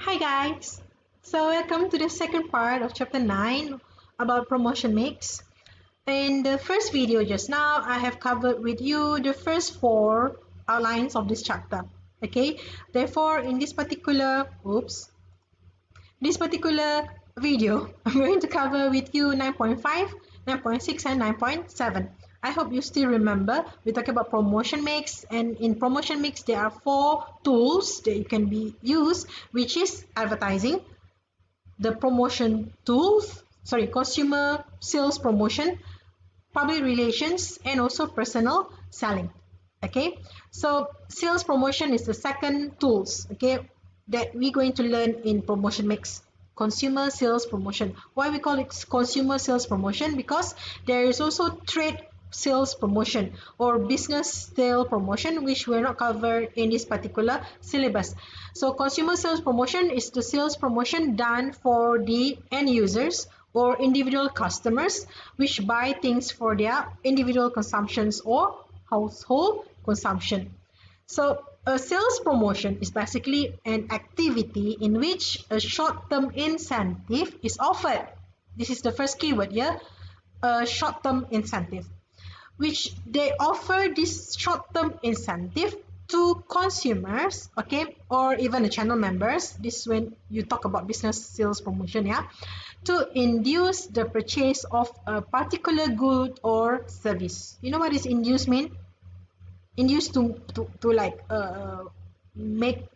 Hi guys! So welcome to the second part of chapter 9 about promotion mix. In the first video just now, I have covered with you the first four outlines of this chapter. Okay, therefore in this particular video, I'm going to cover with you 9.5, 9.6 and 9.7. I hope you still remember we talked about promotion mix, and in promotion mix there are four tools that you can use, which is advertising, the promotion tools, consumer sales promotion, public relations, and also personal selling. Okay, so sales promotion is the second tools, okay, that we're going to learn in promotion mix. Consumer sales promotion. Why we call it consumer sales promotion? Because there is also trade sales promotion or business sale promotion, which were not covered in this particular syllabus. So consumer sales promotion is the sales promotion done for the end users or individual customers which buy things for their individual consumptions or household consumption. So a sales promotion is basically an activity in which a short-term incentive is offered. This is the first keyword here, a short-term incentive, which they offer this short-term incentive to consumers, okay, or even the channel members. This is when you talk about business sales promotion, yeah, to induce the purchase of a particular good or service. You know what is induce mean? Induce to like make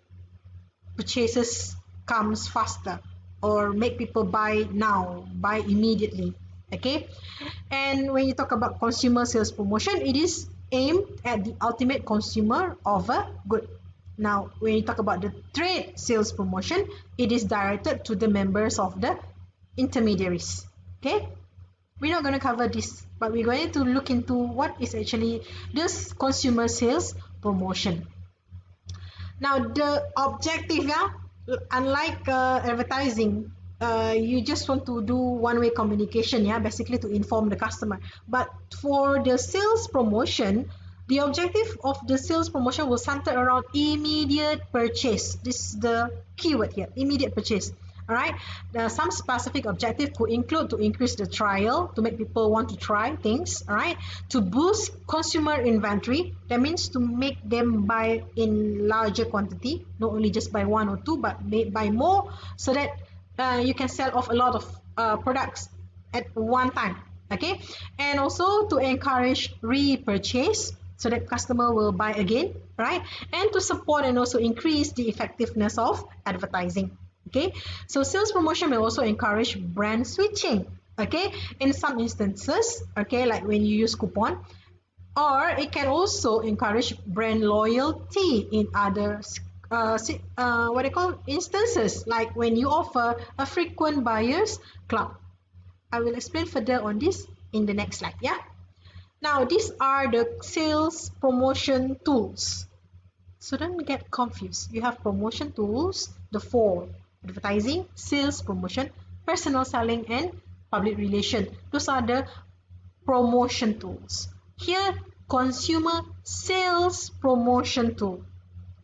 purchases comes faster or make people buy now, buy immediately. Okay, and when you talk about consumer sales promotion, it is aimed at the ultimate consumer of a good. Now when you talk about the trade sales promotion, it is directed to the members of the intermediaries. Okay, we're not going to cover this, but we're going to look into what is actually this consumer sales promotion. Now the objective, yeah, unlike advertising, you just want to do one-way communication, yeah, basically to inform the customer. But for the sales promotion, the objective of the sales promotion will center around immediate purchase. This is the keyword here, immediate purchase. All right, some specific objective could include to increase the trial, to make people want to try things, all right, to boost consumer inventory. That means to make them buy in larger quantity, not only just buy one or two, but buy more, so that you can sell off a lot of products at one time. Okay, and also to encourage repurchase, so that customer will buy again, right, and to support and also increase the effectiveness of advertising. Okay, so sales promotion may also encourage brand switching, okay, in some instances, okay, like when you use coupon, or it can also encourage brand loyalty in other what they call instances, like when you offer a frequent buyers club. I will explain further on this in the next slide. Yeah, now these are the sales promotion tools, so don't get confused. You have promotion tools, the four: advertising, sales promotion, personal selling, and public relation. Those are the promotion tools. Here, consumer sales promotion tool.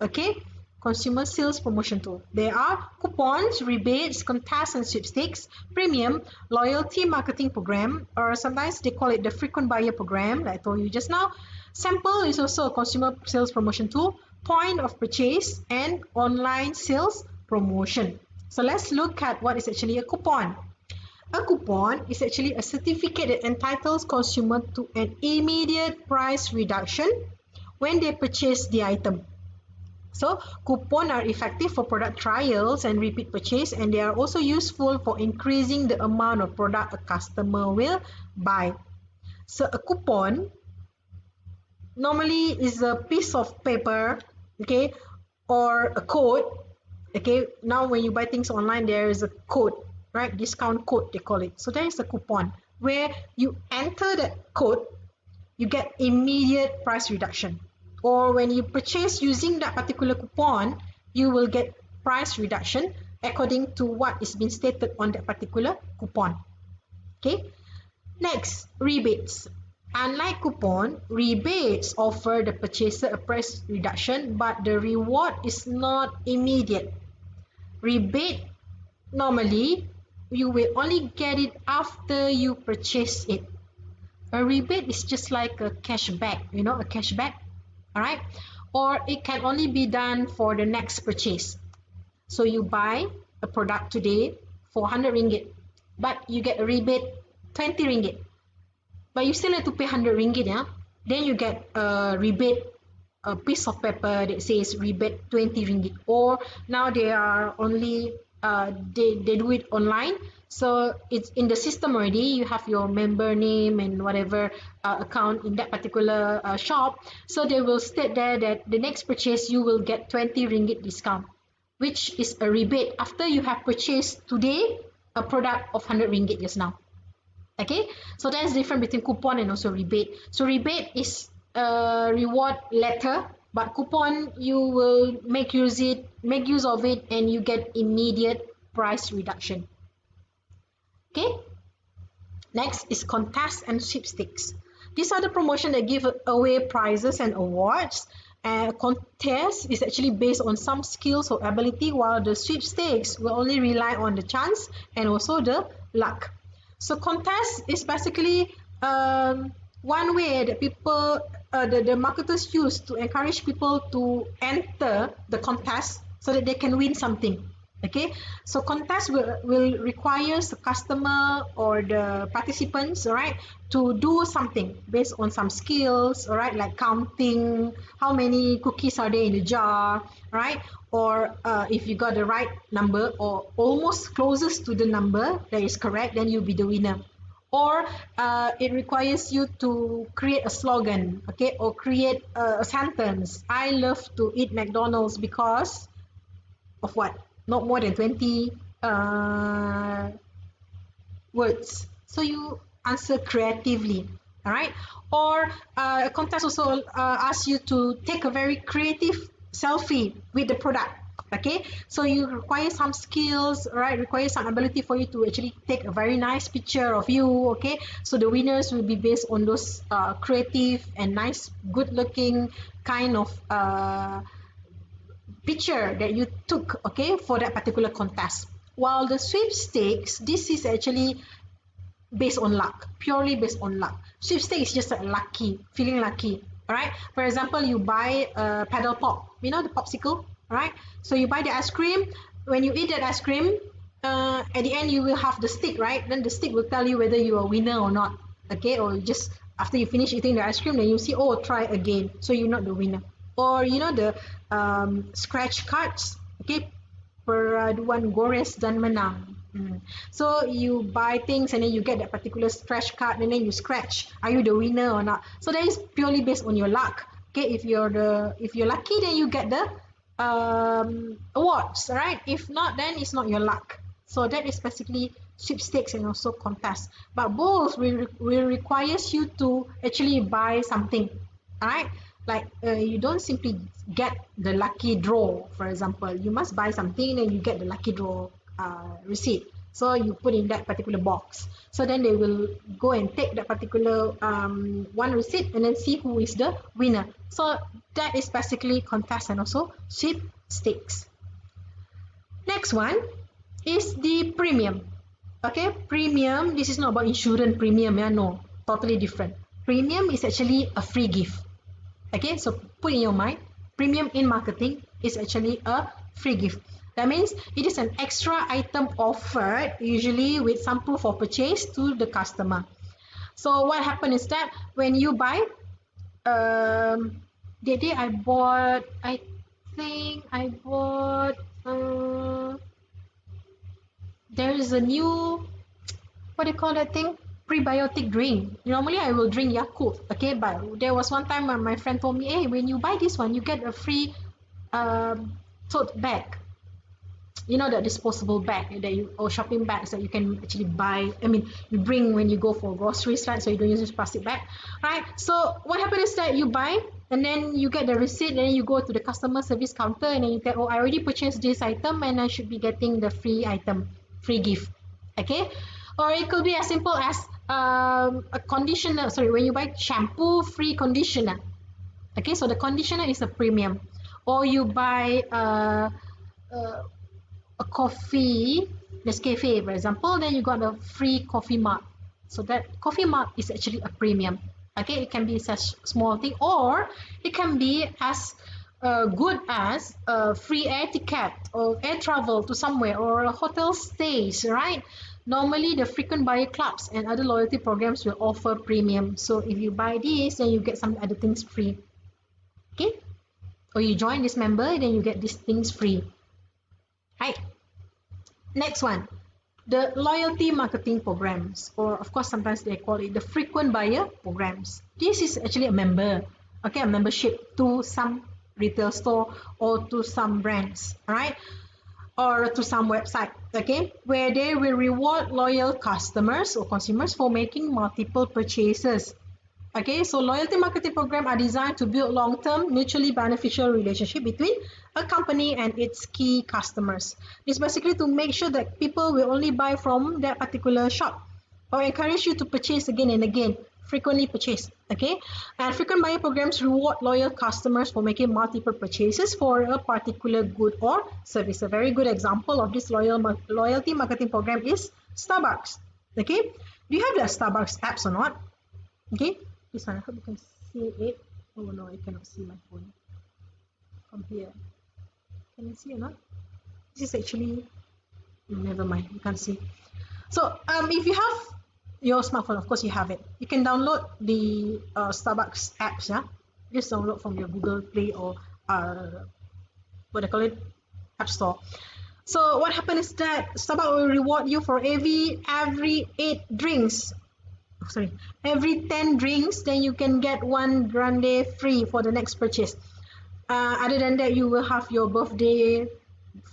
Okay, consumer sales promotion tool. There are coupons, rebates, contests and sweepstakes, premium, loyalty marketing program, or sometimes they call it the frequent buyer program, like I told you just now. Sample is also a consumer sales promotion tool, point of purchase, and online sales promotion. So let's look at what is actually a coupon. A coupon is actually a certificate that entitles consumer to an immediate price reduction when they purchase the item. So coupons are effective for product trials and repeat purchase, and they are also useful for increasing the amount of product a customer will buy. So a coupon normally is a piece of paper, okay, or a code. Okay, now when you buy things online, there is a code, right? Discount code, they call it. So there is a coupon where you enter that code, you get immediate price reduction. Or when you purchase using that particular coupon, you will get price reduction according to what is being stated on that particular coupon. Okay, next, rebates. Unlike coupon, rebates offer the purchaser a price reduction, but the reward is not immediate. Rebate, normally you will only get it after you purchase it. A rebate is just like a cashback, a cashback, all right? Or it can only be done for the next purchase. So you buy a product today for 100 ringgit, but you get a rebate 20 ringgit. But you still have to pay 100 ringgit, yeah? Then you get a rebate, a piece of paper that says rebate 20 ringgit. Or now they are only, they do it online. So it's in the system already. You have your member name and whatever account in that particular shop. So they will state there that the next purchase you will get 20 ringgit discount, which is a rebate after you have purchased today a product of 100 ringgit just now. Okay, so that's different between coupon and also rebate. So rebate is a reward letter, but coupon you will make use of it, and you get immediate price reduction. Okay, next is contest and sweepstakes. These are the promotion that give away prizes and awards. Contest is actually based on some skills or ability, while the sweepstakes will only rely on the chance and also the luck. So contest is basically one way that people, the marketers use to encourage people to enter the contest so that they can win something. Okay, so contest will require the customer or the participants, all right, to do something based on some skills, all right, like counting how many cookies are there in the jar, right? Or if you got the right number or almost closest to the number that is correct, then you'll be the winner. Or it requires you to create a slogan, okay, or create a sentence. I love to eat McDonald's because of what? Not more than 20 words. So you answer creatively, all right? Or a contest also asks you to take a very creative selfie with the product. Okay, so you require some skills, right? Require some ability for you to actually take a very nice picture of you. Okay, so the winners will be based on those creative and nice, good-looking kind of picture that you took, okay, for that particular contest. While the sweepstakes, this is actually based on luck, purely based on luck. Sweepstakes is just like lucky, feeling lucky. All right, for example, you buy a paddle pop, the popsicle, all right? So you buy the ice cream. When you eat that ice cream, at the end you will have the stick, right? Then the stick will tell you whether you are a winner or not. Okay, or just after you finish eating the ice cream, then you see, oh, try again, so you're not the winner. Or the scratch cards, okay, peraduan gores dan menang. So you buy things and then you get that particular scratch card and then you scratch. Are you the winner or not? So that is purely based on your luck. Okay, if you're lucky, then you get the awards, right? If not, then it's not your luck. So that is basically sweepstakes and also contest. But both will requires you to actually buy something, alright? Like you don't simply get the lucky draw, for example. You must buy something and you get the lucky draw receipt. So you put in that particular box. So then they will go and take that particular one receipt and then see who is the winner. So that is basically contest and also sweepstakes. Next one is the premium. Okay, premium, this is not about insurance premium, no, totally different. Premium is actually a free gift. Okay, so put in your mind, premium in marketing is actually a free gift. That means it is an extra item offered, usually with some proof of purchase to the customer. So what happened is that when you buy, the day I think I bought, there is a new, what do you call that thing? Prebiotic drink. Normally I will drink Yakult, okay, but there was one time when my friend told me, hey, when you buy this one, you get a free tote bag. The disposable bag that or shopping bags that you can actually buy. You bring when you go for groceries, right? So you don't use this plastic bag, right? So what happened is that you buy and then you get the receipt, and then you go to the customer service counter and then you tell, oh, I already purchased this item and I should be getting the free item, free gift, okay? Or it could be as simple as a conditioner. Sorry, when you buy shampoo, free conditioner. Okay, so the conditioner is a premium. Or you buy a coffee, Nescafe for example, then you got a free coffee mug. So that coffee mug is actually a premium. Okay, it can be such small thing, or it can be as good as a free air ticket or air travel to somewhere or a hotel stays, right? Normally the frequent buyer clubs and other loyalty programs will offer premium. So if you buy this, then you get some other things free. Okay, or you join this member, then you get these things free, right? Next one, the loyalty marketing programs, or of course sometimes they call it the frequent buyer programs. This is actually a member, okay, a membership to some retail store or to some brands, right, or to some website, okay, where they will reward loyal customers or consumers for making multiple purchases. Okay, so loyalty marketing program are designed to build long-term, mutually beneficial relationship between a company and its key customers. It's basically to make sure that people will only buy from that particular shop or encourage you to purchase again and again, frequently purchase. Okay, and frequent buyer programs reward loyal customers for making multiple purchases for a particular good or service. A very good example of this loyalty marketing program is Starbucks. Okay, do you have the Starbucks apps or not? Okay, this one, I hope you can see it. Oh no, I cannot see my phone from here. Can you see or not? This is actually, never mind, you can't see. So if you have your smartphone, of course you have it. You can download the Starbucks apps. Yeah, just download from your Google Play or what they call it, App Store. So what happens is that Starbucks will reward you for every 8 drinks. Sorry, every 10 drinks, then you can get one grande free for the next purchase. Other than that, you will have your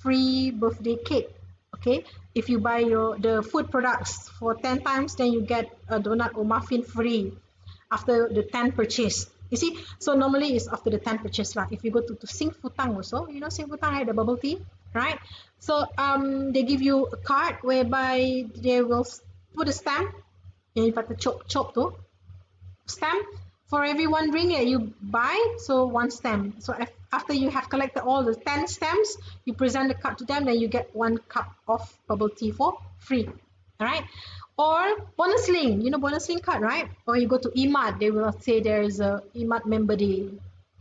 free birthday cake. Okay, if you buy the food products for 10 times, then you get a donut or muffin free after the 10 purchase. You see, so normally it's after the 10 purchase lah. If you go to Sing Futang also, you know Sing Futang, right, the bubble tea, right? So they give you a card whereby they will put a stamp yang you kata chop tu, stamp for every one drink that you buy, so one stamp. So after you have collected all the 10 stamps, you present the card to them, then you get 1 cup of bubble tea for free. Alright, or bonus link, you know bonus link card, right? Or you go to EMAT, they will say there is a EMAT member day.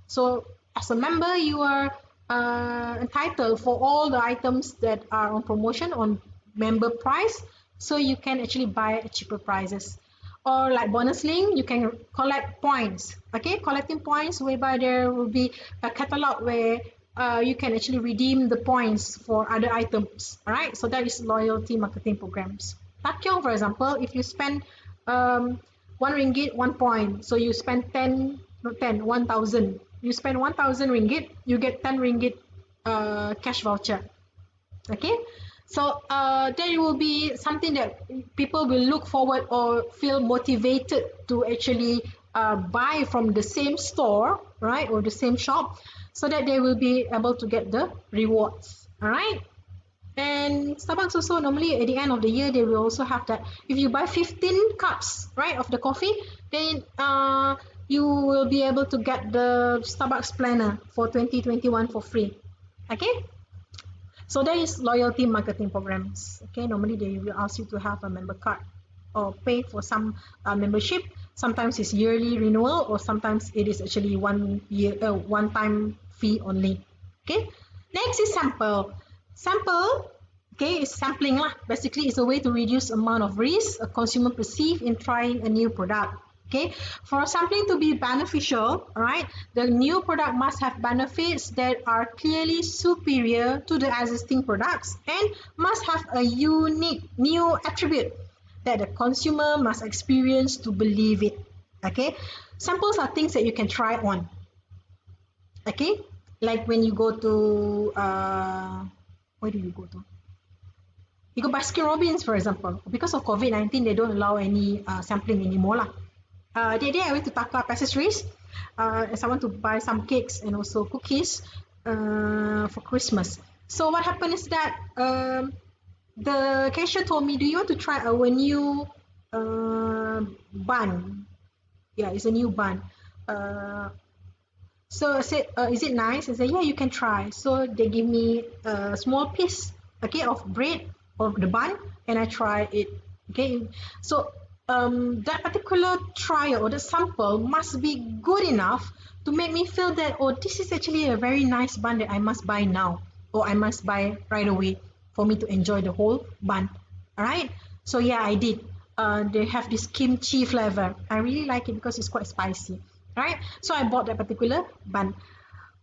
So as a member, you are entitled for all the items that are on promotion on member price, so you can actually buy at cheaper prices. Or like bonus link, you can collect points. Okay, collecting points whereby there will be a catalog where you can actually redeem the points for other items. Alright, so that is loyalty marketing programs. Takyong, for example, if you spend 1 ringgit, 1 point, so you spend 1,000. You spend 1,000 ringgit, you get 10 ringgit cash voucher. Okay, so there will be something that people will look forward or feel motivated to actually buy from the same store, right, or the same shop, so that they will be able to get the rewards. All right. And Starbucks also normally at the end of the year they will also have that if you buy 15 cups, right, of the coffee, then you will be able to get the Starbucks planner for 2021 for free. Okay. So that is loyalty marketing programs. Okay, normally they will ask you to have a member card or pay for some membership. Sometimes it's yearly renewal, or sometimes it is actually 1 year, one-time fee only. Okay, next is sample. Sample, okay, is sampling lah. Basically, it's a way to reduce amount of risk a consumer perceive in trying a new product. Okay, for sampling to be beneficial, right, the new product must have benefits that are clearly superior to the existing products and must have a unique new attribute that the consumer must experience to believe it. Okay, samples are things that you can try on. Okay, like when you go to where do you go to? You go Baskin Robbins, for example. Because of COVID-19, they don't allow any sampling anymore lah. The other day I went to Taka Accessories as I want to buy some cakes and also cookies for Christmas. So what happened is that the cashier told me, do you want to try our new bun? Yeah, it's a new bun. So I said, is it nice? I said, yeah, you can try. So they give me a small piece okay, of bread, of the bun, and I try it. Okay, so that particular trial or the sample must be good enough to make me feel that, oh, this is actually a very nice bun that I must buy now, or I must buy right away for me to enjoy the whole bun. All right, so yeah, I did. They have this kimchi flavor. I really like it because it's quite spicy. Right, so I bought that particular bun.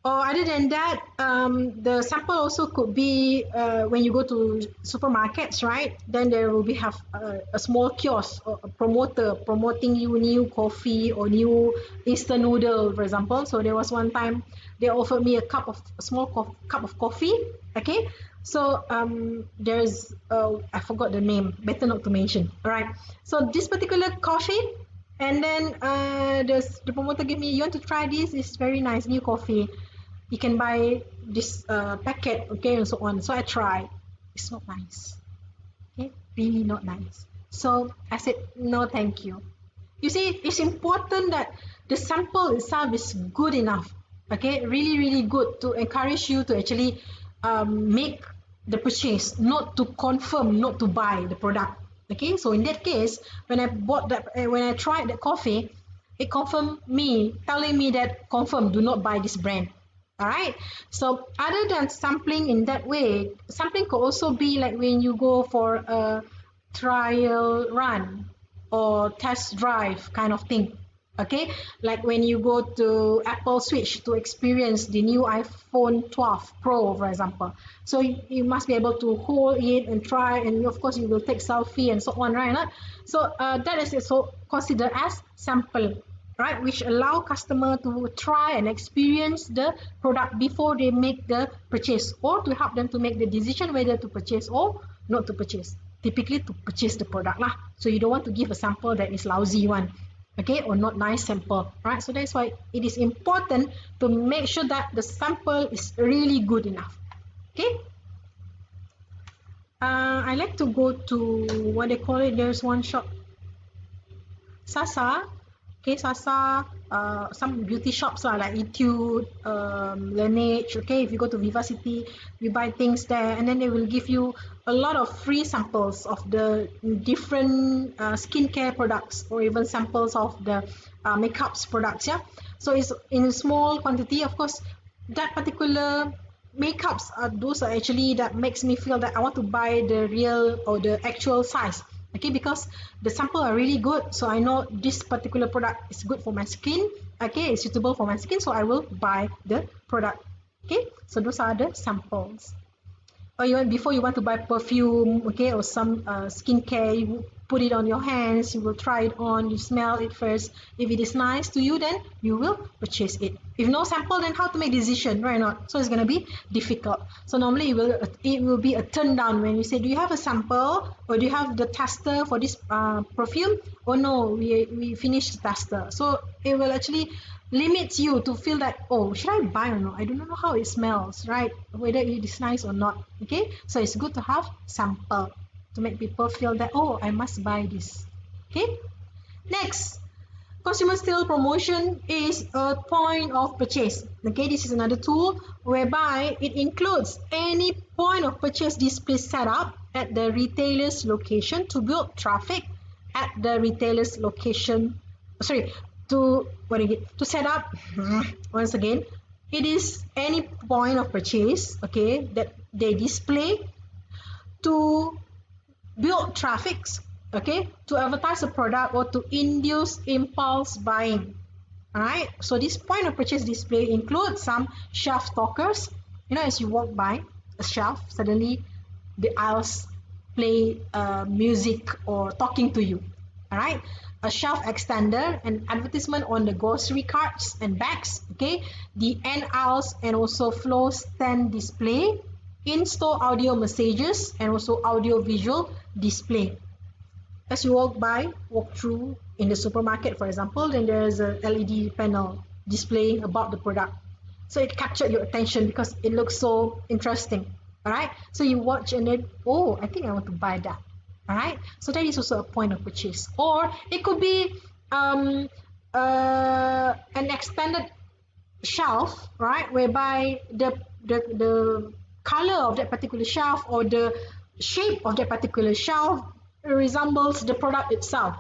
Or other than that, the sample also could be when you go to supermarkets, right? Then there will be have a small kiosk or a promoter promoting you new coffee or new instant noodle, for example. So there was one time they offered me a small cup of coffee. Okay, so there's I forgot the name. Better not to mention. All right. So this particular coffee. And then the promoter gave me, you want to try this? It's very nice, new coffee. You can buy this packet, okay, and so on. So I tried. It's not nice. Okay, really not nice. So I said, no, thank you. You see, it's important that the sample itself is good enough. Okay, really, really good to encourage you to actually make the purchase, not to confirm, not to buy the product. Okay, so in that case, when I tried that coffee, it confirmed me, telling me that confirm, do not buy this brand. All right. So other than sampling in that way, sampling could also be like when you go for a trial run or test drive kind of thing. Okay, like when you go to Apple Switch to experience the new iPhone 12 Pro, for example. So you must be able to hold it and try, and of course you will take selfie and so on, right? So that is also considered as sample, right? Which allow customer to try and experience the product before they make the purchase, or to help them to make the decision whether to purchase or not to purchase. Typically to purchase the product lah. So you don't want to give a sample that is lousy one, okay, or not nice sample, right? So that's why it is important to make sure that the sample is really good enough. Okay. I like to go to what they call it. There's one shop, Sasa. Okay, Sasa, some beauty shops lah, like Etude, Laneige. Okay, if you go to Vivacity, you buy things there, and then they will give you a lot of free samples of the different skincare products, or even samples of the makeups products. Yeah, so it's in a small quantity. Of course, that particular makeups are those are actually that makes me feel that I want to buy the real or the actual size. Okay, because the sample are really good, so I know this particular product is good for my skin. Okay, it's suitable for my skin, so I will buy the product. Okay, so those are the samples. Or before you want to buy perfume, okay, or some skincare, you put it on your hands, you will try it on, you smell it first. If it is nice to you, then you will purchase it. If no sample, then how to make decision, right or not? So it's going to be difficult. So normally it will be a turn down when you say, do you have a sample, or do you have the tester for this perfume? Oh no, we finished the tester. So it will actually limits you to feel that, oh, should I buy or not? I don't know how it smells, right? Whether it is nice or not. Okay, so it's good to have sample to make people feel that, oh, I must buy this. Okay, next, consumer sale promotion is a point of purchase. Okay, this is another tool whereby it includes any point of purchase display set up at the retailer's location to build traffic at the retailer's location. Sorry, to set up once again, it is any point of purchase, okay, that they display to build traffic, okay, to advertise a product or to induce impulse buying. All right, so this point of purchase display includes some shelf stalkers. As you walk by a shelf, suddenly the aisles play music or talking to you. All right, a shelf extender, an advertisement on the grocery carts and bags, okay, the end aisles and also floor stand display, in-store audio messages, and also audio visual display. As you walk through in the supermarket, for example, then there is a LED panel displaying about the product. So it captured your attention because it looks so interesting. All right, so you watch and then, oh, I think I want to buy that. All right, so that is also a point of purchase. Or it could be an extended shelf, right, whereby the color of that particular shelf or the shape of that particular shelf resembles the product itself.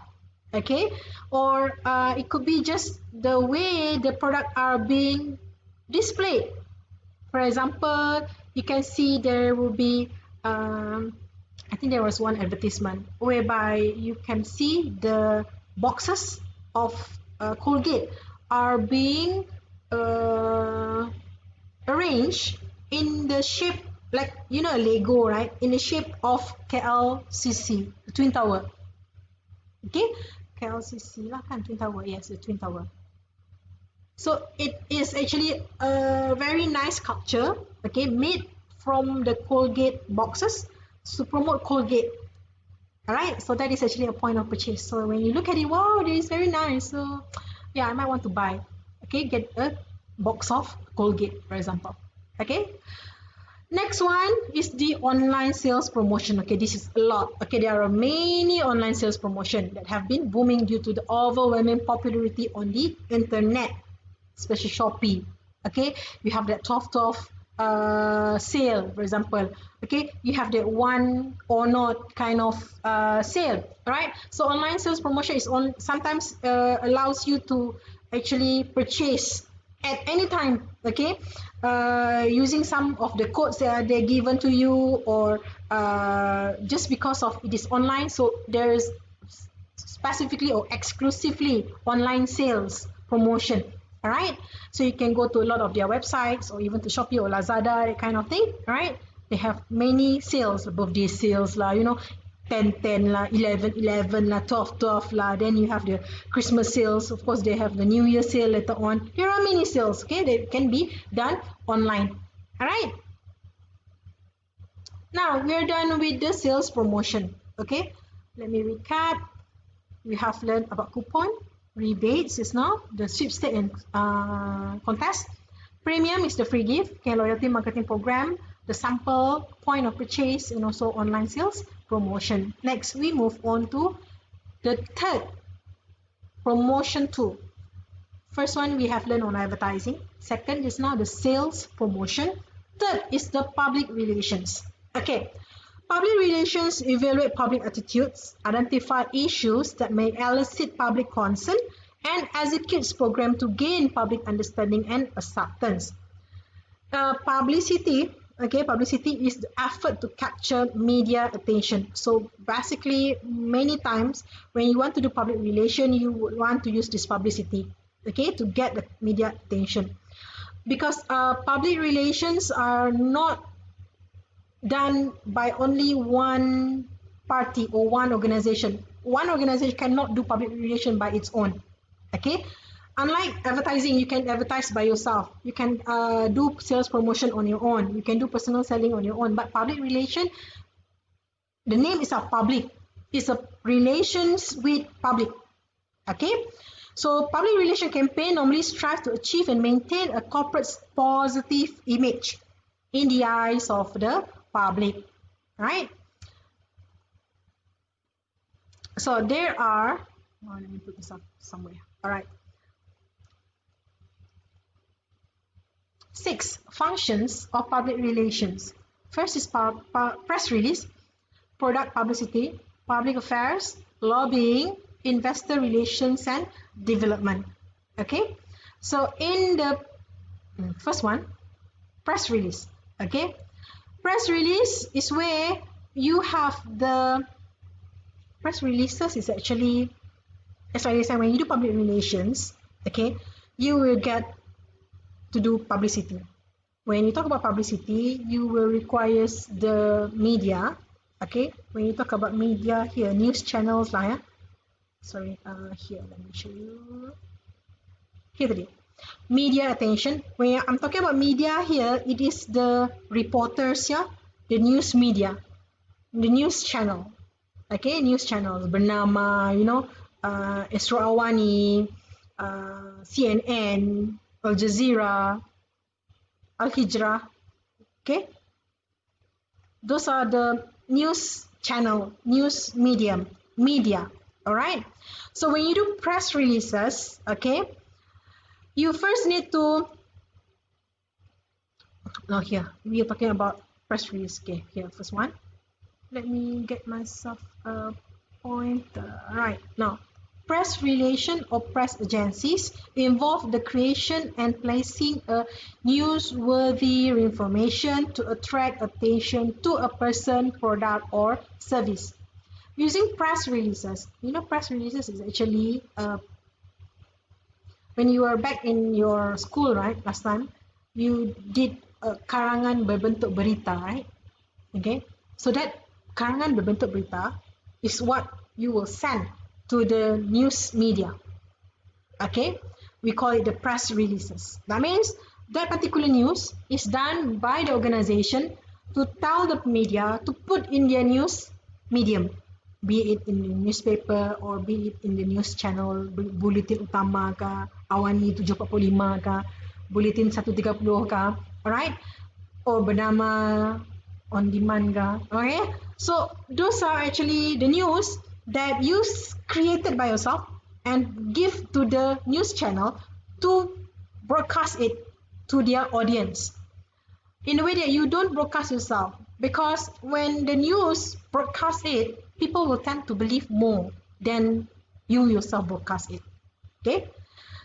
Okay, or it could be just the way the product are being displayed. For example, you can see there will be I think there was one advertisement whereby you can see the boxes of Colgate are being uh, arranged in the shape, like you know, a Lego, right, in the shape of KLCC, the Twin Tower. Okay, KLCC lah kan, Twin Tower. Yes, the Twin Tower. So it is actually a very nice sculpture, okay, made from the Colgate boxes to promote Colgate. Alright, so that is actually a point of purchase. So when you look at it, wow, it is very nice. So yeah, I might want to buy. Okay, get a box of Colgate, for example. Okay. Next one is the online sales promotion. Okay, this is a lot. Okay, there are many online sales promotion that have been booming due to the overwhelming popularity on the internet, especially Shopee. Okay, you have that 12/12 sale, for example. Okay, you have that one or not kind of sale, right? So online sales promotion is on sometimes allows you to actually purchase at any time, okay, using some of the codes that are they're given to you, or just because of it is online, so there's specifically or exclusively online sales promotion. All right, so you can go to a lot of their websites or even to Shopee or Lazada, that kind of thing. All right, they have many sales, birthday sales lah, you know, 10/10 lah, 11/11 lah, 12/12 lah. Then you have the Christmas sales. Of course, they have the New Year sale later on. There are many sales, okay, that can be done online. All right. Now we're done with the sales promotion. Okay, let me recap. We have learned about coupon, rebates is now the sweepstake and contest. Premium is the free gift, okay, loyalty marketing program, the sample, point of purchase, and also online sales promotion. Next, we move on to the third promotion tool. First one we have learned on advertising. Second is now the sales promotion. Third is the public relations. Okay, public relations evaluate public attitudes, identify issues that may elicit public concern, and executes program to gain public understanding and acceptance. Publicity, okay, publicity is the effort to capture media attention. So basically, many times when you want to do public relation, you would want to use this publicity, okay, to get the media attention, because public relations are not done by only one party or one organization. One organization cannot do public relation by its own. Okay, unlike advertising, you can advertise by yourself. You can do sales promotion on your own. You can do personal selling on your own. But public relation, the name is a public. It's a relations with public. Okay, so public relation campaign normally strive to achieve and maintain a corporate's positive image in the eyes of the public, right? So there are, let me put this up somewhere. All right, 6 functions of public relations. First is press release, product publicity, public affairs, lobbying, investor relations, and development. Okay, so in the first one, press release. Okay, press release is where you have the press releases is actually, as I said, when you do public relations, okay, you will get to do publicity. When you talk about publicity, you will require the media. Okay, when you talk about media here, news channels lah, yeah? Sorry, here, let me show you. Here today. Media attention. When I'm talking about media here, it is the reporters, yeah, the news media, the news channel. Okay, news channels bernama, you know, Isra Awani, CNN, Al Jazeera, Al Hijrah. Okay, those are the news channel, news media. All right. So when you do press releases, okay, you first need to, here we are talking about press release. Okay, here, first one. Let me get myself a pointer. Right, now, press relation or press agencies involve the creation and placing a newsworthy information to attract attention to a person, product, or service. Using press releases, press releases is actually when you were back in your school, right, last time, you did a karangan berbentuk berita, right? Okay, so that karangan berbentuk berita is what you will send to the news media. Okay, we call it the press releases. That means that particular news is done by the organization to tell the media to put in their news medium, be it in the newspaper or be it in the news channel, bulletin utama kah, Awani 745 kah, bulletin 130 kah, alright, or bernama on demand kah, okay. So those are actually the news that you created by yourself and give to the news channel to broadcast it to their audience in a way that you don't broadcast yourself, because when the news broadcast it, people will tend to believe more than you yourself broadcast it. Okay,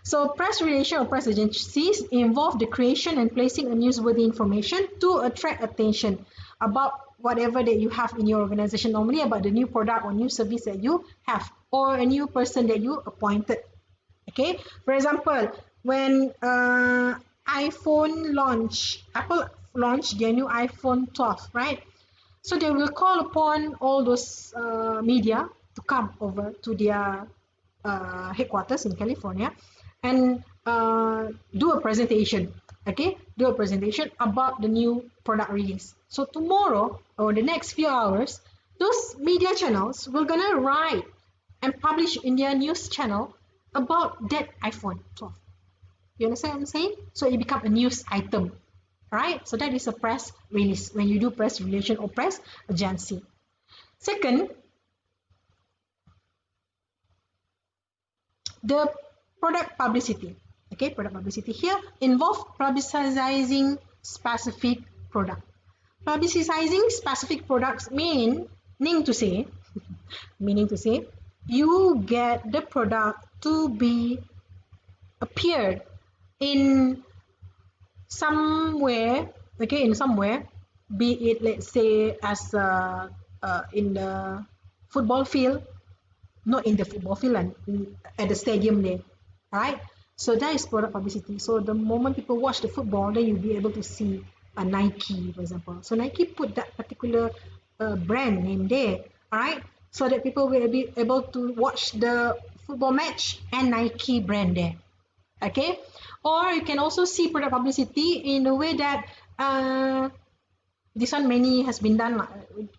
so press relation or press agencies involve the creation and placing a newsworthy information to attract attention about whatever that you have in your organization, normally about the new product or new service that you have or a new person that you appointed. Okay, for example, when Apple launched their new iPhone 12, right? So they will call upon all those media to come over to their headquarters in California and do a presentation. Okay, do a presentation about the new product release. So tomorrow or the next few hours, those media channels will gonna write and publish in their news channel about that iPhone 12. You understand what I'm saying? So it becomes a news item, right? So that is a press release when you do press relation or press agency. Second, the product publicity. Okay, product publicity here involves publicizing specific product. Publicizing specific products meaning to say you get the product to be appeared in somewhere, okay, be it, let's say, as in the football field, not in the football field and at the stadium there, right? So that is product publicity. So the moment people watch the football, then you'll be able to see a Nike, for example. So Nike put that particular brand name there, all right, so that people will be able to watch the football match and Nike brand there. Okay, or you can also see product publicity in a way that this one many has been done.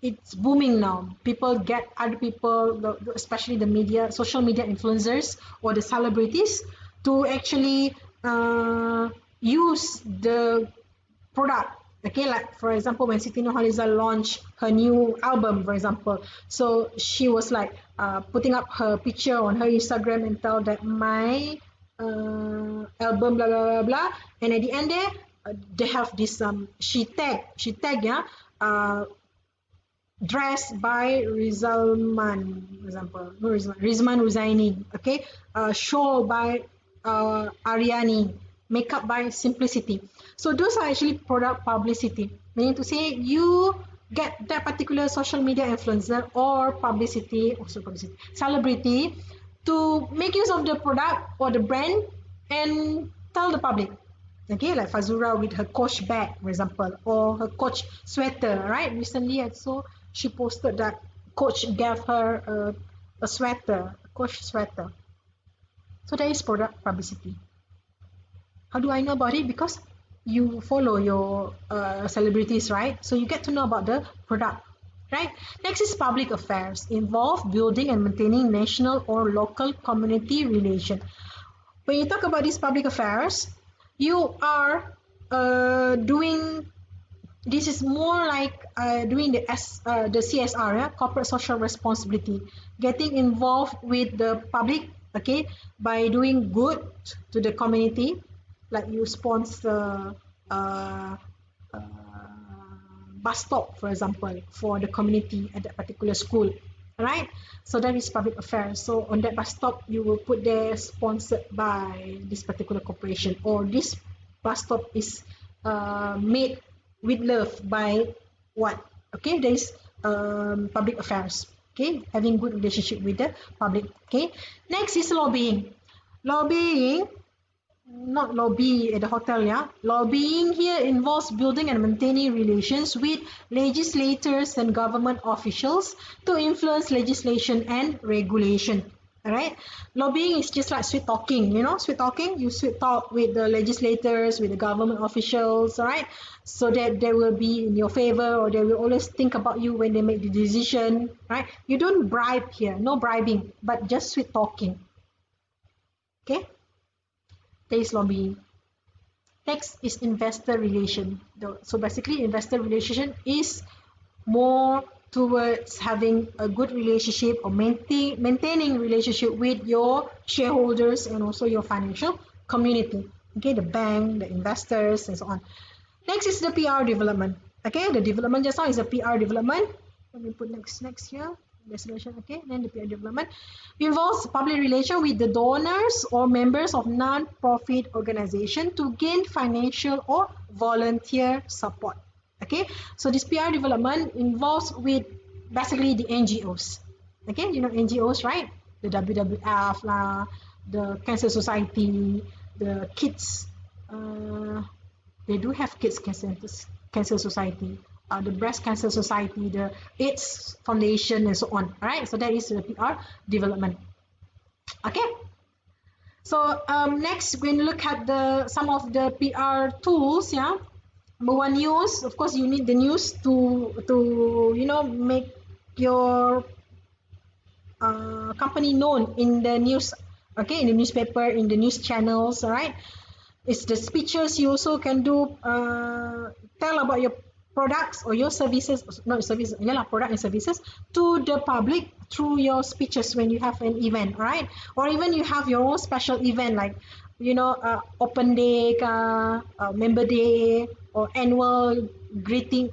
It's booming now. People get other people, especially the media, social media influencers or the celebrities, to actually use the product. Okay, like for example, when Siti Nurhaliza launched her new album, for example, so she was like putting up her picture on her Instagram and tell that my album blah blah blah blah, and at the end there they have this she tag yeah, dressed by Rizalman, for example, no Rizman Ruzaini, okay, show by Ariani, makeup by Simplicity. So those are actually product publicity, meaning to say you get that particular social media influencer or celebrity to make use of the product or the brand and tell the public. Okay, like Fazura with her Coach bag, for example, or her Coach sweater, right? Recently I saw she posted that Coach gave her a sweater, a Coach sweater. So that is product publicity. How do I know about it? Because you follow your celebrities, right? So you get to know about the product, right? Next is public affairs. Involve building and maintaining national or local community relation. When you talk about these public affairs, you are doing, this is more like doing the CSR, yeah? Corporate social responsibility, getting involved with the public, okay, by doing good to the community, like you sponsor bus stop, for example, for the community at that particular school. Alright, so that is public affairs. So on that bus stop, you will put there sponsored by this particular corporation, or this bus stop is made with love by what? Okay, there is public affairs. Okay, having good relationship with the public. Okay, next is lobbying. Lobbying, not lobby at the hotel, yeah. Lobbying here involves building and maintaining relations with legislators and government officials to influence legislation and regulation. Alright, lobbying is just like sweet talking, you know, sweet talking. You sweet talk with the legislators, with the government officials, alright, so that they will be in your favor, or they will always think about you when they make the decision, right? You don't bribe here, no bribing, but just sweet talking. Okay, there is lobbying. Next is investor relation. So basically, investor relation is more towards having a good relationship, or maintaining relationship with your shareholders and also your financial community. Okay, the bank, the investors, and so on. Next is the PR development. Okay, the development just now is the PR development. Let me put next here. Investigation. Okay, then the PR development involves public relation with the donors or members of non-profit organization to gain financial or volunteer support. Okay, so this PR development involves with basically the NGOs. Okay, you know NGOs, right? The WWF lah, the Cancer Society, the kids. They do have kids cancer society, the breast cancer society, the AIDS Foundation, and so on. All right, so that is the PR development. Okay. So next, when you look at some of the PR tools, yeah. Number one, news. Of course, you need the news to make your company known in the news. Okay, in the newspaper, in the news channels. All right. It's the speeches. You also can do tell about your products or your services, not services, product and services to the public through your speeches when you have an event, right? Or even you have your own special event like open day, member day, or annual greeting,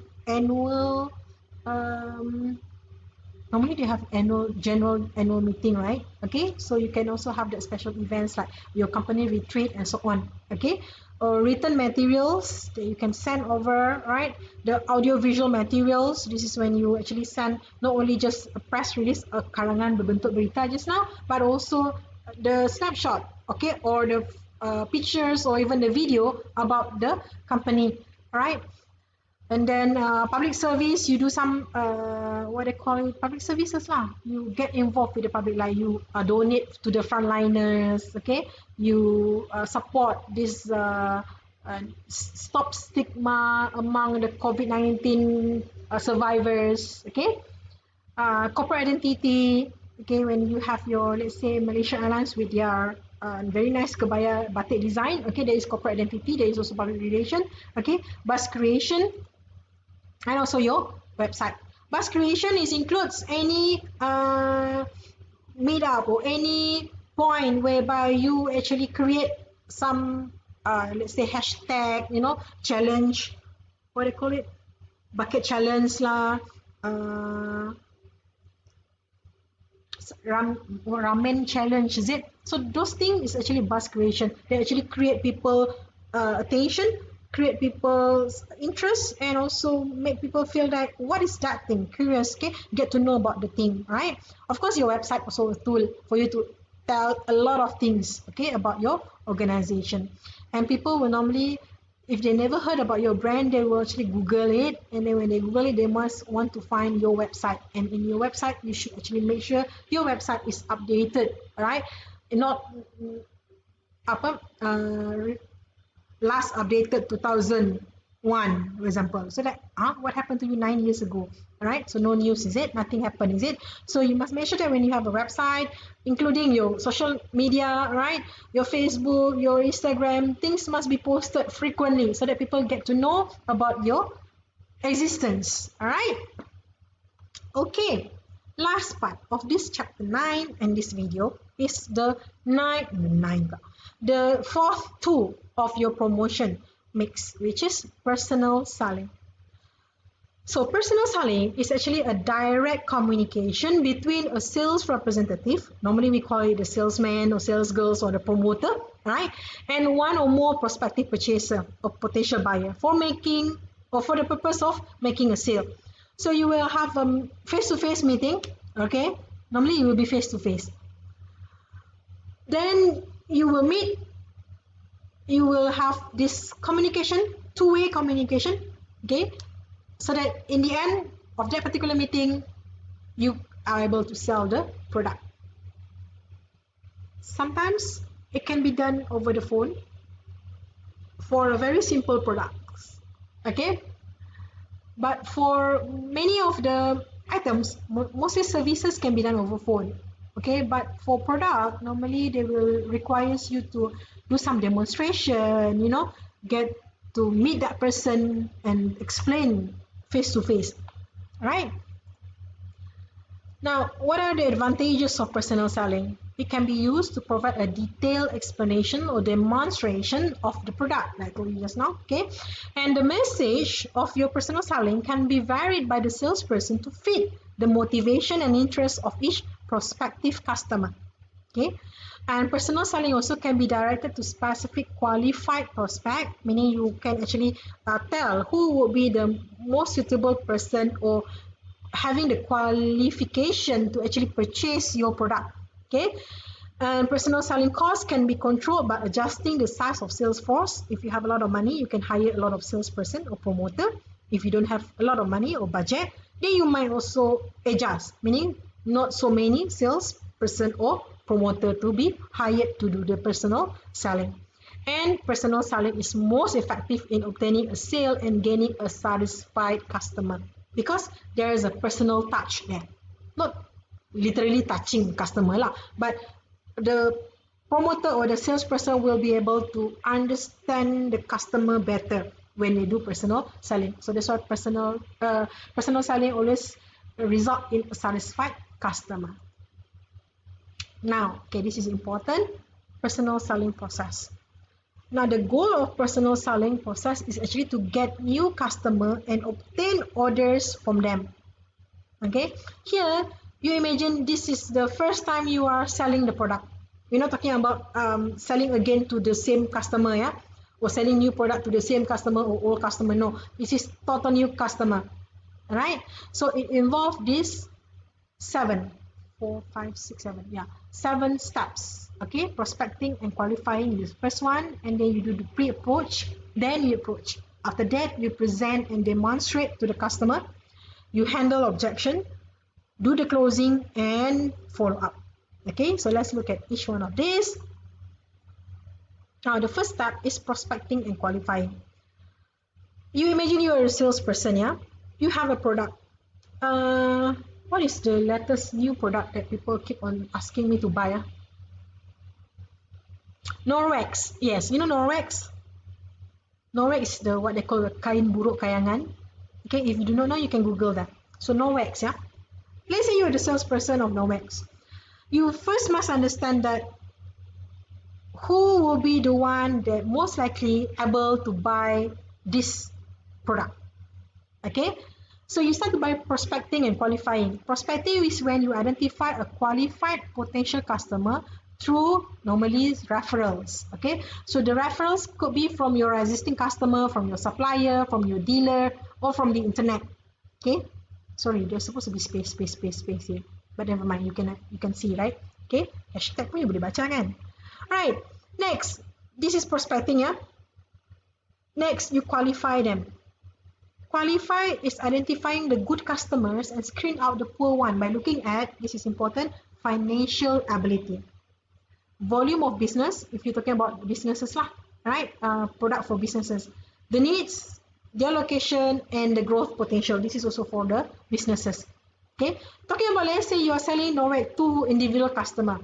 normally they have annual meeting, right? Okay, so you can also have that special events like your company retreat and so on. Okay, or written materials that you can send over, right? The audio visual materials, this is when you actually send not only just a press release, a karangan berbentuk berita just now, but also the snapshot, okay, or the pictures or even the video about the company, right? And then public service, you do some what they call it, public services lah. You get involved with the public, like you donate to the frontliners, okay? You support this stop stigma among the COVID-19 survivors, okay? Corporate identity, okay? When you have your, let's say, Malaysia Airlines with their very nice kebaya batik design, okay? There is corporate identity, there is also public relation, okay? Bus creation, and also your website. Bus creation includes any meetup or any point whereby you actually create some let's say hashtag, challenge, what do you call it, bucket challenge lah, ramen challenge, is it? So those things is actually buzz creation. They actually create people attention, create people's interest, and also make people feel like, what is that thing? Curious, okay? Get to know about the thing, right? Of course, your website also a tool for you to tell a lot of things, okay, about your organization. And people will normally, if they never heard about your brand, they will actually Google it, and then when they Google it, they must want to find your website. And in your website, you should actually make sure your website is updated, right? Not last updated 2001, for example. So that what happened to you 9 years ago? All right, so no news, is it? Nothing happened, is it? So you must make sure that when you have a website, including your social media, right, your Facebook, your Instagram, things must be posted frequently so that people get to know about your existence. All right, okay. Last part of this chapter 9 and this video is the fourth tool of your promotion mix, which is personal selling. So personal selling is actually a direct communication between a sales representative, normally we call it the salesman or sales girls or the promoter, right? And one or more prospective purchaser or potential buyer for making or for the purpose of making a sale. So you will have a face-to-face meeting, okay? Normally it will be face-to-face. Then you will meet, you will have this communication, two-way communication, okay? So that in the end of that particular meeting, you are able to sell the product. Sometimes it can be done over the phone for a very simple products, okay? But for many of the items, mostly services can be done over phone, okay? But for product, normally they will requires you to do some demonstration, you know, get to meet that person and explain face to face, right? Now, what are the advantages of personal selling? It can be used to provide a detailed explanation or demonstration of the product, like I told you just now, okay? And the message of your personal selling can be varied by the salesperson to fit the motivation and interest of each prospective customer, okay? And personal selling also can be directed to specific qualified prospect, meaning you can actually tell who would be the most suitable person or having the qualification to actually purchase your product, okay? And personal selling costs can be controlled by adjusting the size of sales force. If you have a lot of money, you can hire a lot of salesperson or promoter. If you don't have a lot of money or budget, then you might also adjust, meaning not so many salesperson or promoter to be hired to do the personal selling. And personal selling is most effective in obtaining a sale and gaining a satisfied customer because there is a personal touch there. Not literally touching customer lah, but the promoter or the salesperson will be able to understand the customer better when they do personal selling. So that's why personal selling always result in a satisfied customer. Now, okay, this is important, personal selling process. Now, the goal of personal selling process is actually to get new customer and obtain orders from them. Okay, here you imagine this is the first time you are selling the product. We're not talking about selling again to the same customer, yeah, or selling new product to the same customer or old customer. No, this is total new customer. All right, so it involves this 7 steps. Okay, prospecting and qualifying is the first one, and then you do the pre-approach, then you approach. After that, you present and demonstrate to the customer. You handle objection, do the closing, and follow up. Okay, so let's look at each one of these. Now, the first step is prospecting and qualifying. You imagine you are a salesperson, yeah? You have a product. What is the latest new product that people keep on asking me to buy? Norwex. Yes, you know Norwex? Norwex is the what they call the kain buruk kayangan. Okay, if you do not know, you can Google that. So Norwex, yeah? Let's say you're the salesperson of Norwex. You first must understand that who will be the one that most likely able to buy this product. Okay, so you start by prospecting and qualifying. Prospecting is when you identify a qualified potential customer through normally referrals. Okay, so the referrals could be from your existing customer, from your supplier, from your dealer, or from the internet. Okay, sorry, there's supposed to be space here, but never mind, you can see, right? Okay, hashtag pun you boleh baca kan. Alright, next, this is prospecting, yeah. Next, you qualify them. Qualify is identifying the good customers and screen out the poor one by looking at, this is important, financial ability. Volume of business, if you're talking about businesses lah, right? Product for businesses. The needs, their location, and the growth potential. This is also for the businesses. Okay, talking about, let's say you are selling direct to individual customer.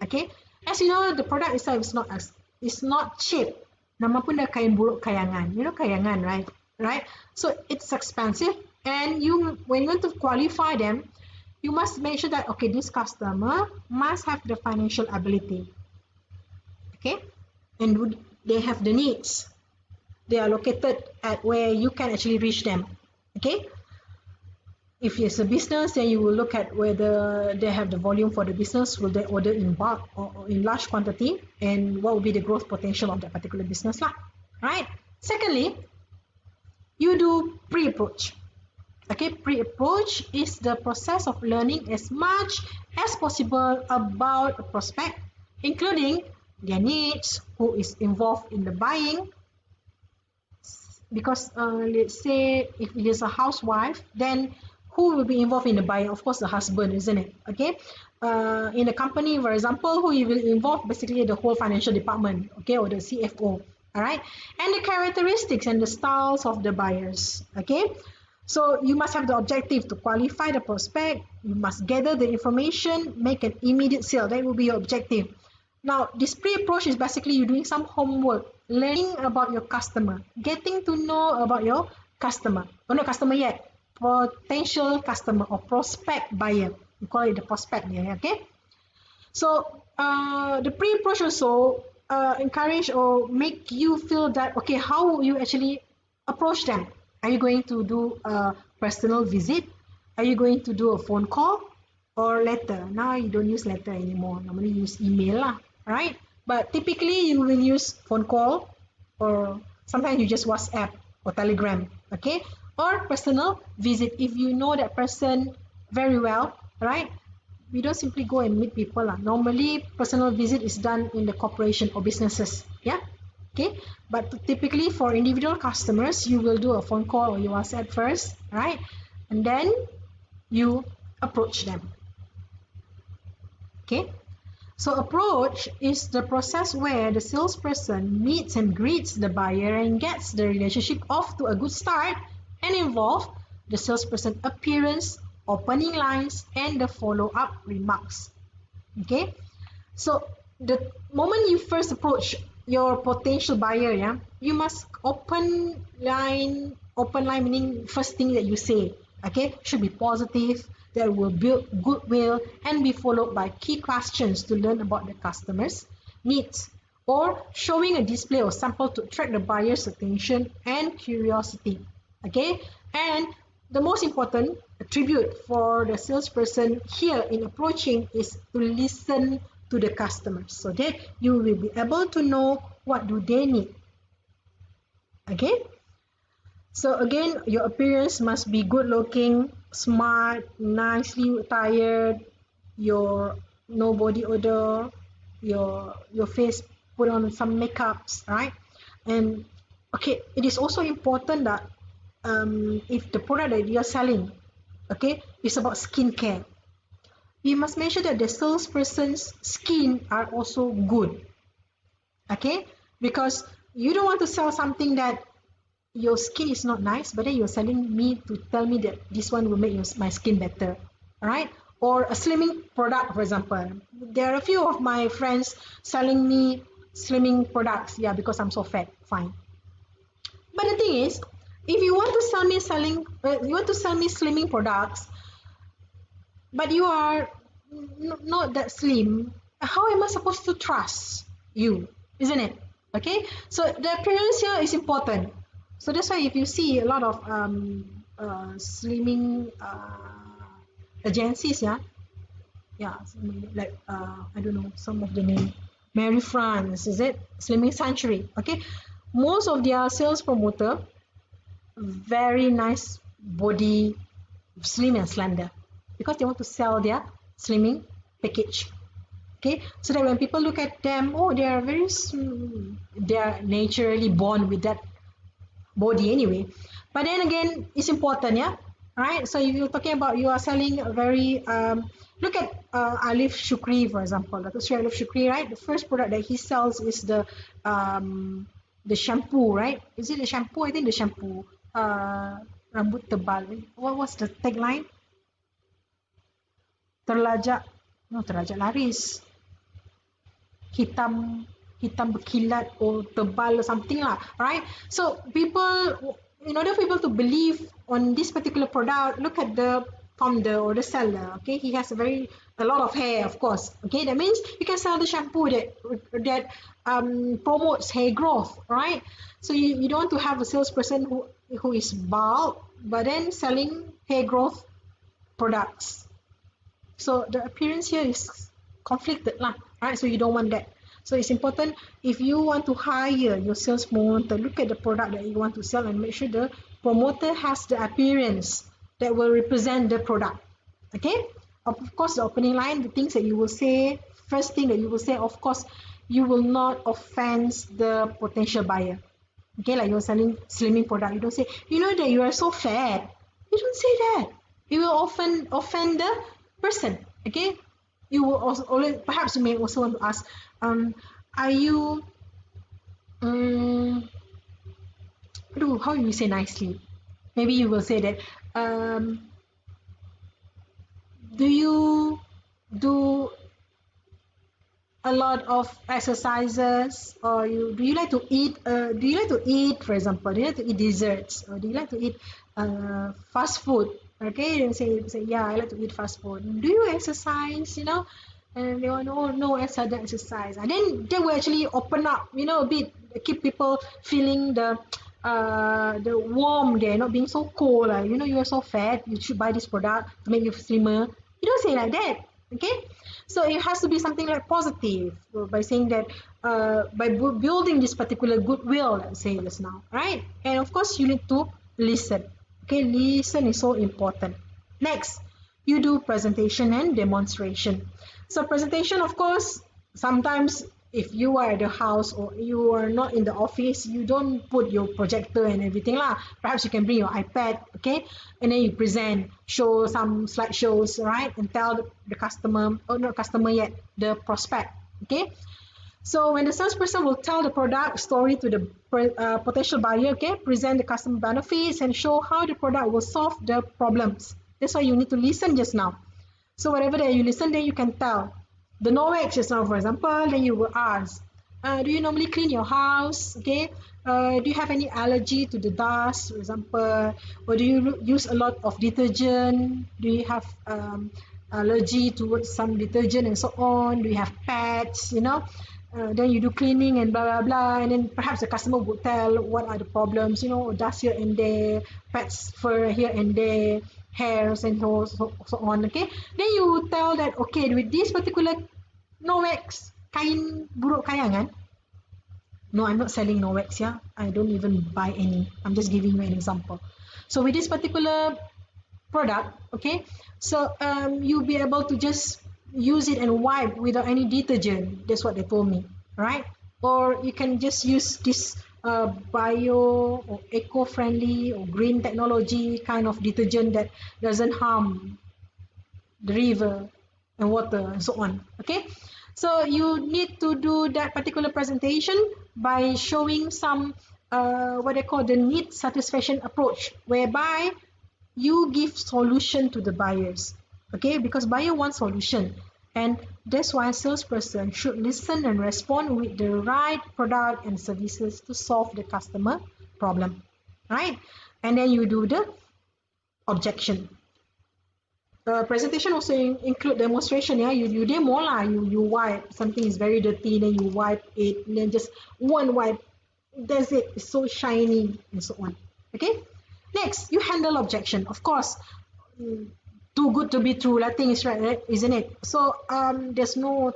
Okay, as you know, the product itself is not cheap. Nama pun dah kain buruk kayangan. You know kayangan, right? Right? So it's expensive, and when you want to qualify them, you must make sure that okay, this customer must have the financial ability. Okay, and they have the needs. They are located at where you can actually reach them. Okay. If it's a business, then you will look at whether they have the volume for the business, will they order in bulk or in large quantity, and what will be the growth potential of that particular business lah, right? Secondly, you do pre-approach. Okay, pre-approach is the process of learning as much as possible about a prospect, including their needs, who is involved in the buying. Because let's say if it is a housewife, then who will be involved in the buying? Of course, the husband, isn't it? Okay. In a company, for example, who you will involve? Basically, the whole financial department, okay, or the CFO. All right, and the characteristics and the styles of the buyers. Okay. So you must have the objective to qualify the prospect. You must gather the information, make an immediate sale. That will be your objective. Now, this pre-approach is basically you doing some homework, learning about your customer, getting to know about your customer. Or not customer yet, potential customer or prospect buyer. We call it the prospect here, okay? So the pre-approach also encourage or make you feel that, okay, how will you actually approach them? Are you going to do a personal visit? Are you going to do a phone call or letter? Now you don't use letter anymore. Normally you use email lah, right? But typically you will use phone call, or sometimes you just WhatsApp or Telegram, okay? Or personal visit if you know that person very well, right? We don't simply go and meet people lah. Normally personal visit is done in the corporation or businesses, yeah? Okay, but typically for individual customers, you will do a phone call or you WhatsApp first, right? And then you approach them. Okay, so approach is the process where the salesperson meets and greets the buyer and gets the relationship off to a good start and involve the salesperson appearance, opening lines, and the follow-up remarks. Okay, so the moment you first approach your potential buyer, yeah, you must open line meaning first thing that you say, okay, should be positive, that will build goodwill and be followed by key questions to learn about the customer's needs, or showing a display or sample to attract the buyer's attention and curiosity. Okay, and the most important attribute for the salesperson here in approaching is to listen to the customers, so that you will be able to know what do they need. Okay, so again, your appearance must be good looking, smart, nicely attired, your no body odor, your face put on some makeups, right? And okay, it is also important that if the product that you are selling, okay, is about skincare, you must make sure that the salesperson's skin are also good, okay? Because you don't want to sell something that your skin is not nice, but then you're selling me to tell me that this one will make my skin better, right? Or a slimming product, for example. There are a few of my friends selling me slimming products, yeah, because I'm so fat, fine. But the thing is, if you want to sell me slimming products, but you are not that slim, how am I supposed to trust you, isn't it? Okay, so the appearance here is important. So that's why if you see a lot of slimming agencies, yeah, like I don't know some of the name, Mary France, is it? Slimming Sanctuary, okay? Most of their sales promoter, very nice body, slim and slender, because they want to sell their slimming package. Okay, so that when people look at them, oh, they are they are naturally born with that body anyway. But then again, it's important, yeah, right? So if you're talking about you are selling a very look at Alif Shukri, for example. That's Alif Shukri, right? The first product that he sells is the shampoo, right? Is it the shampoo? I think the shampoo. Rambut tebal. What was the tagline? Terlajak laris. Hitam berkilat or tebal or something lah, right? So people, in order for people to believe on this particular product, look at the founder or the seller. Okay, he has a lot of hair, of course. Okay, that means you can sell the shampoo that promotes hair growth, right? So you don't want to have a salesperson who is bald but then selling hair growth products. So the appearance here is conflicted lah, right? So you don't want that. So it's important, if you want to hire your sales promoter, look at the product that you want to sell and make sure the promoter has the appearance that will represent the product. Okay? Of course, the opening line, the things that you will say, first thing that you will say, of course, you will not offend the potential buyer. Okay, like you're selling slimming product, you don't say, you know that you are so fat. You don't say that. You will often offend the person. Okay, you will also always, perhaps you may also want to ask, are you how you say nicely? Maybe you will say that, do you do a lot of exercises, or do you like to eat, for example, do you like to eat desserts, or do you like to eat fast food? Okay, and say yeah, I like to eat fast food. Do you exercise, and they want, oh no, I don't exercise, and then they will actually open up, a bit, keep people feeling the warm there, not being so cold, like, you are so fat, you should buy this product to make you slimmer. You don't say like that. Okay, so it has to be something like positive, by saying that, by building this particular goodwill, let's say just now, right? And of course, you need to listen. Okay, listen is so important. Next, you do presentation and demonstration. So presentation, of course, sometimes if you are at the house or you are not in the office, you don't put your projector and everything lah. Perhaps you can bring your iPad, okay, and then you present, show some slideshows, right, and tell the customer, or not customer yet, the prospect, okay. So when the salesperson will tell the product story to the potential buyer, okay, present the customer benefits and show how the product will solve the problems. That's why you need to listen just now. So whatever that you listen, then you can tell. The no-X just now, for example, then you will ask, do you normally clean your house? Okay. Do you have any allergy to the dust, for example? Or do you use a lot of detergent? Do you have allergy towards some detergent and so on? Do you have pets, then you do cleaning and blah, blah, blah. And then perhaps the customer would tell what are the problems, dust here and there, pets fur here and there, hairs and so on, okay. Then you tell that, okay, with this particular no-Wax, kain buruk kayangan. No, I'm not selling no-Wax, yeah. I don't even buy any. I'm just giving you an example. So with this particular product, okay, so you'll be able to just use it and wipe without any detergent. That's what they told me, right? Or you can just use this bio or eco-friendly or green technology kind of detergent that doesn't harm the river and water and so on. Okay, so you need to do that particular presentation by showing some what they call the need satisfaction approach, whereby you give solution to the buyers. Okay, because buyer wants solution, and that's why a salesperson should listen and respond with the right product and services to solve the customer problem, right? And then you do the objection. The presentation also include demonstration. Yeah, you demo lah. You wipe, something is very dirty, then you wipe it, and then just one wipe, that's it. It's so shiny and so on. Okay. Next, you handle objection. Of course, too good to be true. That thing is right, isn't it? So there's no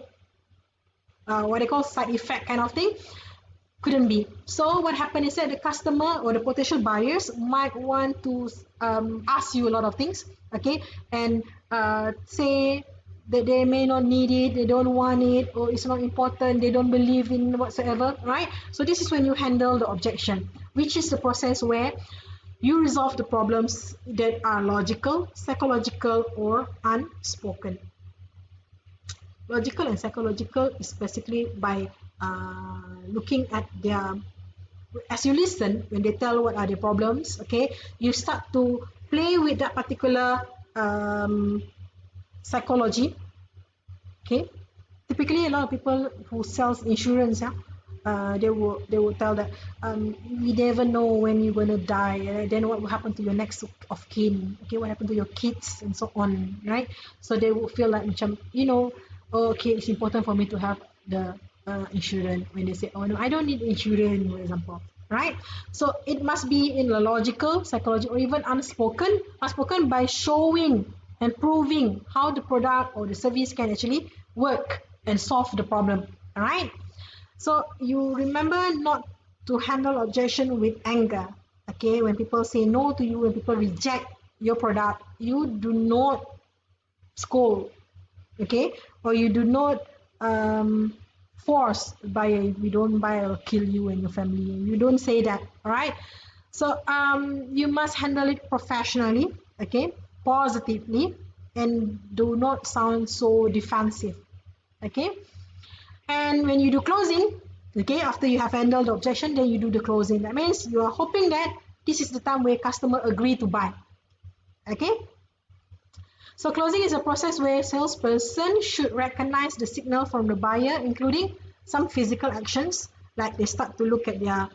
what they call side effect kind of thing. Couldn't be. So what happened is that the customer or the potential buyers might want to ask you a lot of things, okay, and say that they may not need it, they don't want it, or it's not important, they don't believe in whatsoever, right? So this is when you handle the objection, which is the process where you resolve the problems that are logical, psychological, or unspoken. Logical and psychological is basically by looking at their, as you listen, when they tell what are the problems, okay, you start to play with that particular psychology, okay. Typically, a lot of people who sells insurance, they will tell that we never know when you're going to die, then what will happen to your next of kin, okay, what happened to your kids and so on, right? So they will feel like, okay, it's important for me to have the insurance. When they say, oh no, I don't need insurance, for example, right? So it must be in a logical, psychological, or even unspoken by showing and proving how the product or the service can actually work and solve the problem. All right. So you remember not to handle objection with anger. Okay, when people say no to you, when people reject your product, you do not scold. Okay, or you do not force buy. We don't buy or kill you and your family. You don't say that. All right. So you must handle it professionally. Okay, positively, and do not sound so defensive. Okay. And when you do closing, okay, after you have handled the objection, then you do the closing. That means you are hoping that this is the time where customer agree to buy. Okay. So closing is a process where salesperson should recognize the signal from the buyer, including some physical actions, like they start to look at their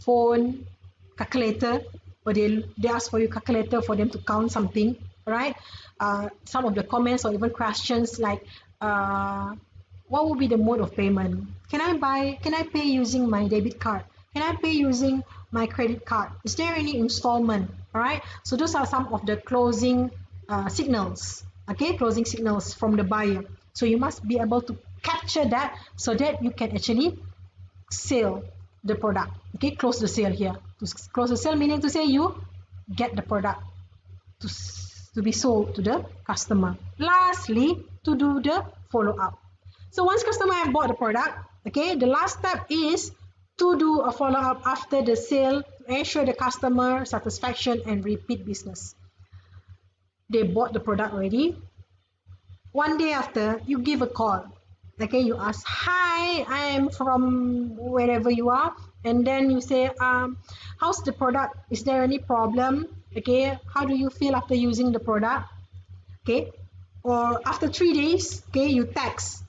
phone, calculator, or they ask for your calculator for them to count something, right? Some of the comments or even questions like, what will be the mode of payment? Can I pay using my debit card? Can I pay using my credit card? Is there any installment? All right. So those are some of the closing signals. Okay, closing signals from the buyer. So you must be able to capture that so that you can actually sell the product. Okay, close the sale here. To close the sale meaning to say you get the product to be sold to the customer. Lastly, to do the follow-up. So once customer have bought the product, okay, the last step is to do a follow-up after the sale to ensure the customer satisfaction and repeat business. They bought the product already. One day after, you give a call. Okay, you ask, hi, I am from wherever you are. And then you say, how's the product? Is there any problem? Okay, how do you feel after using the product? Okay, or after 3 days, okay, you text.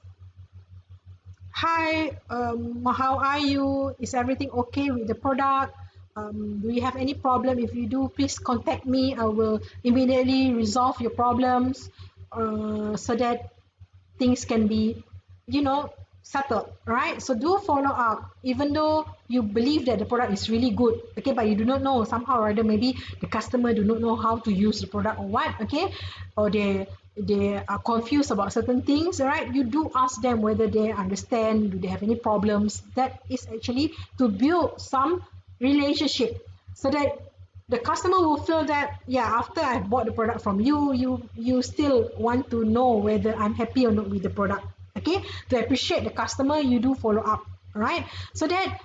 Hi, how are you? Is everything okay with the product? Do you have any problem? If you do, please contact me. I will immediately resolve your problems so that things can be, settled, right? So do follow up, even though you believe that the product is really good, okay, but you do not know, somehow or other, maybe the customer do not know how to use the product or what, okay, or they are confused about certain things, right? You do ask them whether they understand, do they have any problems. That is actually to build some relationship so that the customer will feel that, yeah, after I bought the product from you, you still want to know whether I'm happy or not with the product. Okay, to appreciate the customer, you do follow up, right? So that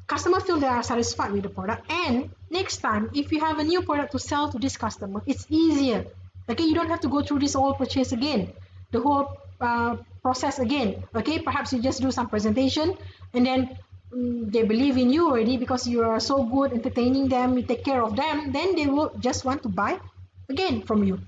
customer feel they are satisfied with the product, and next time if you have a new product to sell to this customer, it's easier. Okay, you don't have to go through this whole purchase again, the whole process again. Okay, perhaps you just do some presentation and then they believe in you already because you are so good entertaining them, you take care of them, then they will just want to buy again from you.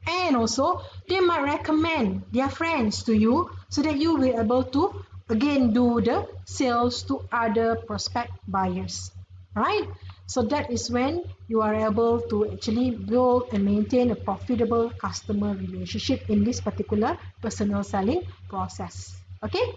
And also they might recommend their friends to you so that you will be able to again do the sales to other prospect buyers. Right? So that is when you are able to actually build and maintain a profitable customer relationship in this particular personal selling process. Okay?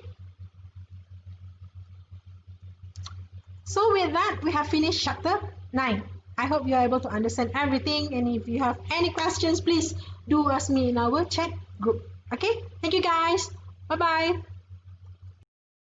So with that, we have finished chapter 9. I hope you are able to understand everything, and if you have any questions, please do ask me in our chat group. Okay? Thank you guys. Bye-bye.